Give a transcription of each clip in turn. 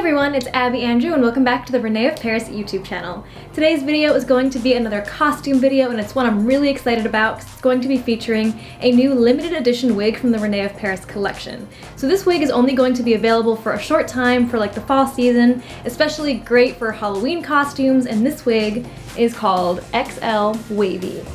everyone, it's Abby Andrew and welcome back to the René of Paris YouTube channel. Today's video is going to be another costume video and it's one I'm really excited about because it's going to be featuring a new limited edition wig from the René of Paris collection. So this wig is only going to be available for a short time for like the fall season, especially great for Halloween costumes, and this wig is called XL Wavy.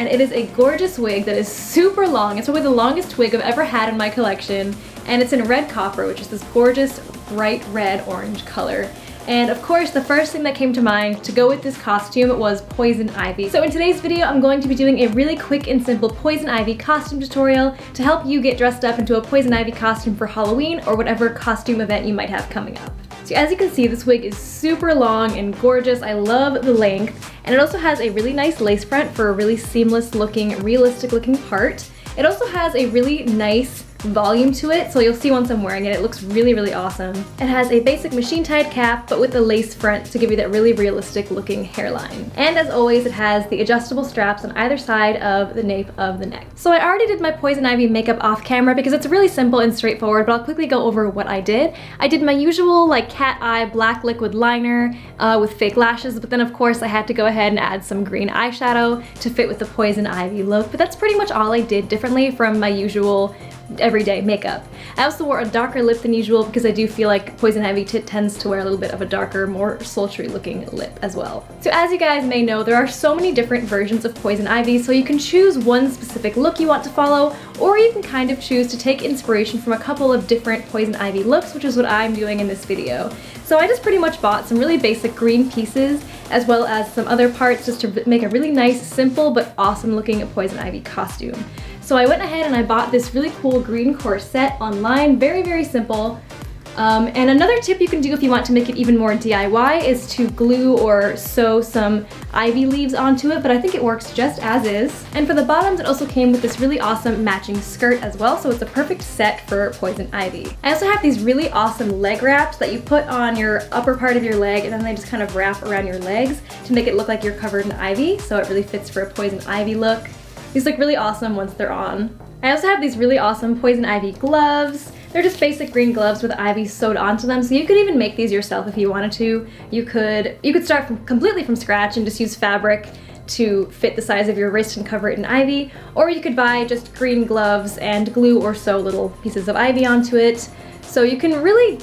And it is a gorgeous wig that is super long. It's probably the longest wig I've ever had in my collection, and it's in red copper, which is this gorgeous bright red orange color. And of course, the first thing that came to mind to go with this costume was poison ivy. So in today's video, I'm going to be doing a really quick and simple poison ivy costume tutorial to help you get dressed up into a poison ivy costume for Halloween or whatever costume event you might have coming up. So as you can see, this wig is super long and gorgeous. I love the length, and it also has a really nice lace front for a really seamless looking, realistic looking part. It also has a really nice volume to it, so you'll see once I'm wearing it, it looks really, really awesome. It has a basic machine tied cap, but with a lace front to give you that really realistic looking hairline. And as always, it has the adjustable straps on either side of the nape of the neck. So I already did my poison ivy makeup off camera because it's really simple and straightforward, but I'll quickly go over what I did. I did my usual like cat eye black liquid liner with fake lashes, but then of course I had to go ahead and add some green eyeshadow to fit with the poison ivy look, but that's pretty much all I did differently from my usual everyday makeup. I also wore a darker lip than usual because I do feel like poison ivy tends to wear a little bit of a darker, more sultry looking lip as well. So as you guys may know, there are so many different versions of poison ivy, so you can choose one specific look you want to follow, or you can kind of choose to take inspiration from a couple of different poison ivy looks, which is what I'm doing in this video. So I just pretty much bought some really basic green pieces as well as some other parts just to make a really nice, simple, but awesome looking poison ivy costume. So I went ahead and I bought this really cool green corset online, very, very simple. And another tip you can do if you want to make it even more DIY is to glue or sew some ivy leaves onto it, but I think it works just as is. And for the bottoms, it also came with this really awesome matching skirt as well, so it's a perfect set for poison ivy. I also have these really awesome leg wraps that you put on your upper part of your leg, and then they just kind of wrap around your legs to make it look like you're covered in ivy, so it really fits for a poison ivy look. These look really awesome once they're on. I also have these really awesome poison ivy gloves. They're just basic green gloves with ivy sewed onto them, so you could even make these yourself if you wanted to. You could start completely from scratch and just use fabric to fit the size of your wrist and cover it in ivy, or you could buy just green gloves and glue or sew little pieces of ivy onto it. So you can really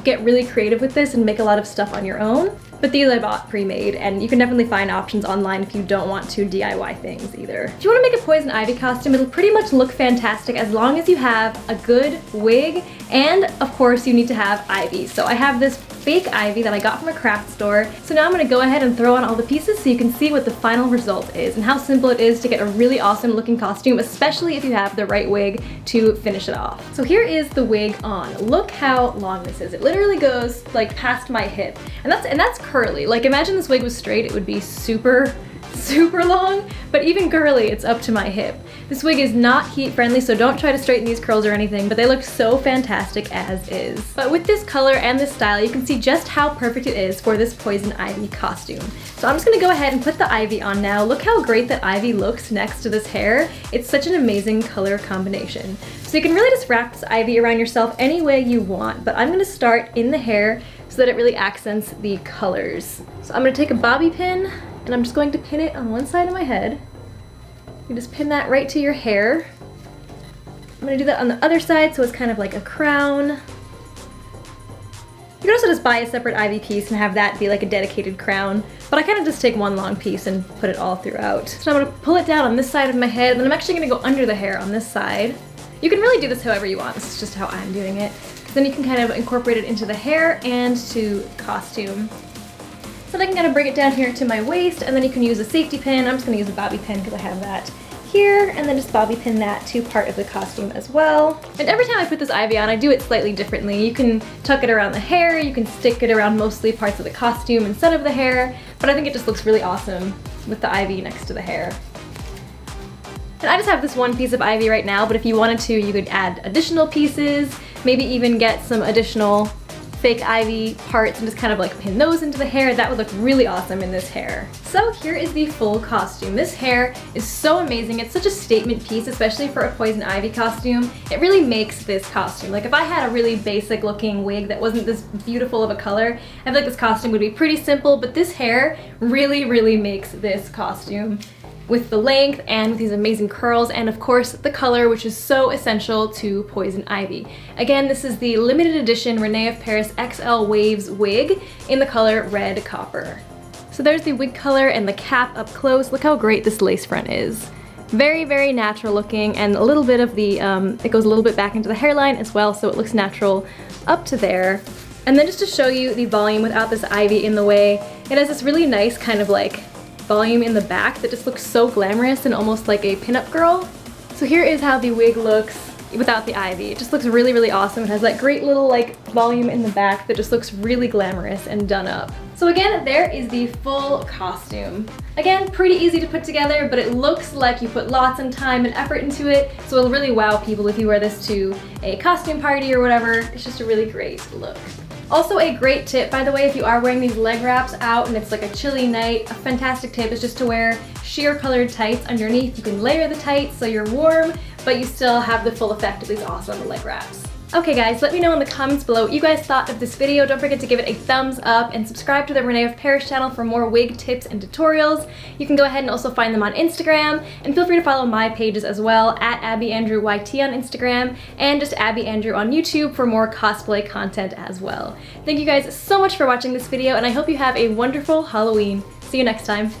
get really creative with this and make a lot of stuff on your own. But these I bought pre-made, and you can definitely find options online if you don't want to DIY things either. If you want to make a poison ivy costume, it'll pretty much look fantastic as long as you have a good wig, and of course you need to have ivy. So I have this fake ivy that I got from a craft store. So now I'm going to go ahead and throw on all the pieces so you can see what the final result is and how simple it is to get a really awesome looking costume, especially if you have the right wig to finish it off. So here is the wig on. Look how long this is. It literally goes like past my hip, and that's curly. Like imagine this wig was straight, it would be super long, but even curly, it's up to my hip. This wig is not heat friendly, so don't try to straighten these curls or anything, but they look so fantastic as is. But with this color and this style, you can see just how perfect it is for this poison ivy costume. So I'm just gonna go ahead and put the ivy on now. Look how great that ivy looks next to this hair. It's such an amazing color combination. So you can really just wrap this ivy around yourself any way you want, but I'm gonna start in the hair so that it really accents the colors. So I'm gonna take a bobby pin and I'm just going to pin it on one side of my head. You just pin that right to your hair. I'm gonna do that on the other side so it's kind of like a crown. You can also just buy a separate ivy piece and have that be like a dedicated crown, but I kind of just take one long piece and put it all throughout. So I'm gonna pull it down on this side of my head, and then I'm actually gonna go under the hair on this side. You can really do this however you want, this is just how I'm doing it. Then you can kind of incorporate it into the hair and to costume. So then I can kind of bring it down here to my waist, and then you can use a safety pin. I'm just gonna use a bobby pin because I have that here, and then just bobby pin that to part of the costume as well. And every time I put this ivy on, I do it slightly differently. You can tuck it around the hair, you can stick it around mostly parts of the costume instead of the hair, but I think it just looks really awesome with the ivy next to the hair. And I just have this one piece of ivy right now, but if you wanted to, you could add additional pieces, maybe even get some additional fake ivy parts and just kind of like pin those into the hair. That would look really awesome in this hair. So here is the full costume. This hair is so amazing. It's such a statement piece, especially for a poison ivy costume. It really makes this costume. Like if I had a really basic looking wig that wasn't this beautiful of a color, I feel like this costume would be pretty simple, but this hair really makes this costume with the length and with these amazing curls, and of course the color, which is so essential to poison ivy. Again, this is the limited edition René of Paris XL Waves wig in the color red copper. So there's the wig color and the cap up close. Look how great this lace front is. Very natural looking, and a little bit of the, it goes a little bit back into the hairline as well, so it looks natural up to there. And then just to show you the volume without this ivy in the way, it has this really nice kind of like volume in the back that just looks so glamorous and almost like a pinup girl. So here is how the wig looks without the ivy. It just looks really awesome. It has that great little like volume in the back that just looks really glamorous and done up. So again, there is the full costume. Again, pretty easy to put together, but it looks like you put lots of time and effort into it, so it'll really wow people if you wear this to a costume party or whatever. It's just a really great look. Also a great tip, by the way, if you are wearing these leg wraps out and it's like a chilly night, a fantastic tip is just to wear sheer colored tights underneath. You can layer the tights so you're warm, but you still have the full effect of these awesome leg wraps. Okay guys, let me know in the comments below what you guys thought of this video. Don't forget to give it a thumbs up and subscribe to the René of Paris channel for more wig tips and tutorials. You can go ahead and also find them on Instagram, and feel free to follow my pages as well, at AbbieAndrewYT on Instagram and just Abby Andrew on YouTube for more cosplay content as well. Thank you guys so much for watching this video, and I hope you have a wonderful Halloween. See you next time.